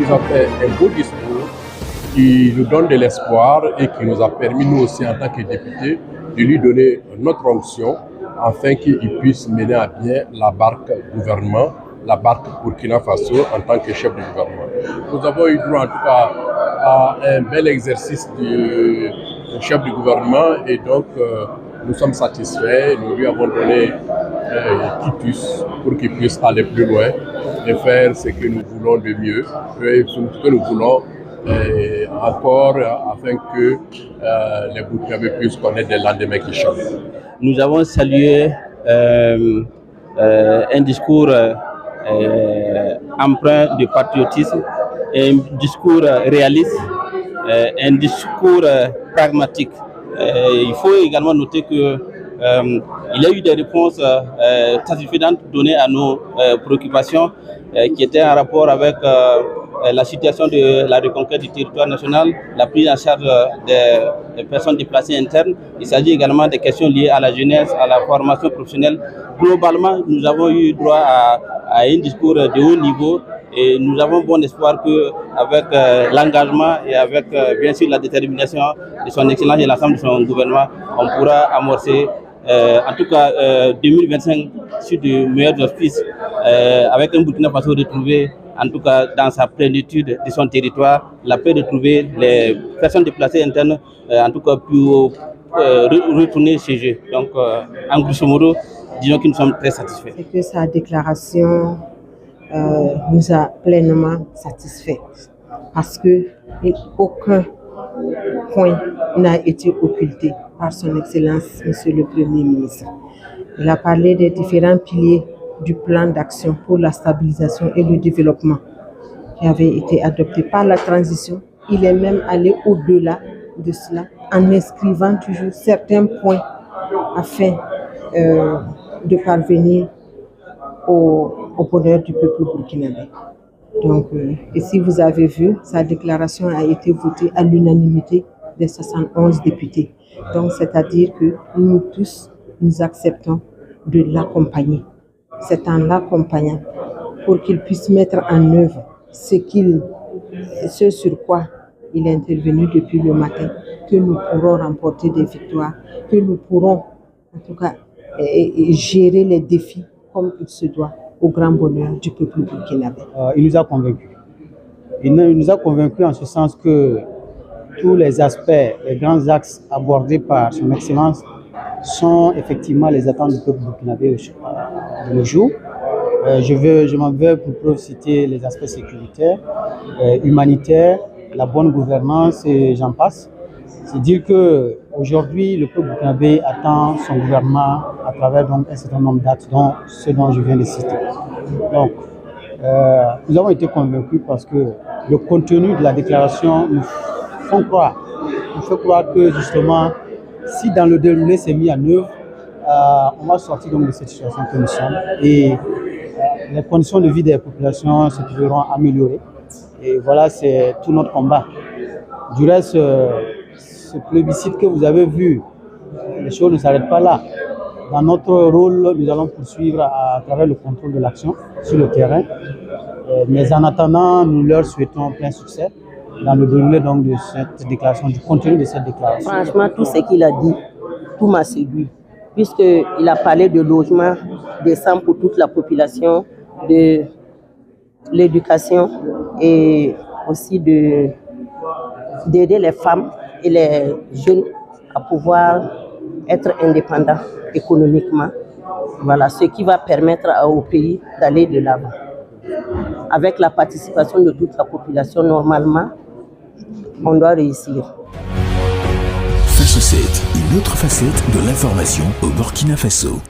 nous a fait un beau discours qui nous donne de l'espoir et qui nous a permis, nous aussi en tant que députés, de lui donner notre onction afin qu'il puisse mener à bien la barque gouvernement, la barque Burkina Faso en tant que chef de gouvernement. Nous avons eu droit en tout cas à un bel exercice du chef de gouvernement et donc nous sommes satisfaits. Nous lui avons donné quitus pour qu'il puisse aller plus loin et faire ce que nous voulons de mieux, ce que nous voulons encore afin que les Burkinabés puissent connaître des lendemains qui changent. Nous avons salué un discours empreint de patriotisme, un discours réaliste, un discours pragmatique. Il faut également noter que il y a eu des réponses satisfaisantes données à nos préoccupations qui étaient en rapport avec la situation de la reconquête du territoire national, la prise en charge des personnes déplacées internes. Il s'agit également des questions liées à la jeunesse, à la formation professionnelle. Globalement, nous avons eu droit à un discours de haut niveau et nous avons bon espoir qu'avec l'engagement et avec bien sûr la détermination de son Excellence et l'ensemble de son gouvernement, on pourra amorcer en tout cas 2025 sur de meilleurs auspices avec un Burkina Faso retrouvé en tout cas dans sa plénitude de son territoire, la paix de trouver les personnes déplacées internes en tout cas pour retourner chez eux. Donc en grosso modo, disons que nous sommes très satisfaits. C'est que sa déclaration nous a pleinement satisfaits parce que aucun point n'a été occulté par son Excellence, Monsieur le Premier ministre. Il a parlé des différents piliers du plan d'action pour la stabilisation et le développement qui avait été adopté par la transition. Il est même allé au-delà de cela en inscrivant toujours certains points afin de parvenir au bonheur du peuple burkinabé. Donc, et si vous avez vu, sa déclaration a été votée à l'unanimité des 71 députés. Donc, c'est-à-dire que nous tous, nous acceptons de l'accompagner. C'est en l'accompagnant pour qu'il puisse mettre en œuvre ce sur quoi il est intervenu depuis le matin, que nous pourrons remporter des victoires, que nous pourrons en tout cas gérer les défis comme il se doit au grand bonheur du peuple burkinabé. Il nous a convaincus. Il nous a convaincus en ce sens que tous les aspects, les grands axes abordés par son Excellence sont effectivement les attentes du peuple burkinabé de nos jours. Je m'en vais pour preuve citer les aspects sécuritaires, humanitaires, la bonne gouvernance et j'en passe. C'est dire qu'aujourd'hui, le peuple burkinabé attend son gouvernement à travers donc, un certain nombre d'actes, dont ceux dont je viens de citer. Donc, nous avons été convaincus parce que le contenu de la déclaration nous fait croire que justement, si dans le déroulé c'est mis en œuvre, on va sortir donc de cette situation que nous sommes et les conditions de vie des populations se trouveront améliorées. Et voilà, c'est tout notre combat. Du reste, ce plébiscite que vous avez vu, les choses ne s'arrêtent pas là. Dans notre rôle, nous allons poursuivre à travers le contrôle de l'action sur le terrain. Mais en attendant, nous leur souhaitons plein succès dans le déroulé donc, de cette déclaration, du contenu de cette déclaration. Franchement, tout ce qu'il a dit, tout m'a séduit, puisqu'il a parlé de logement décent pour toute la population, de l'éducation et aussi d'aider les femmes et les jeunes à pouvoir être indépendants économiquement. Voilà, ce qui va permettre au pays d'aller de l'avant. Avec la participation de toute la population, normalement, on doit réussir. Faso 7, une autre facette de l'information au Burkina Faso.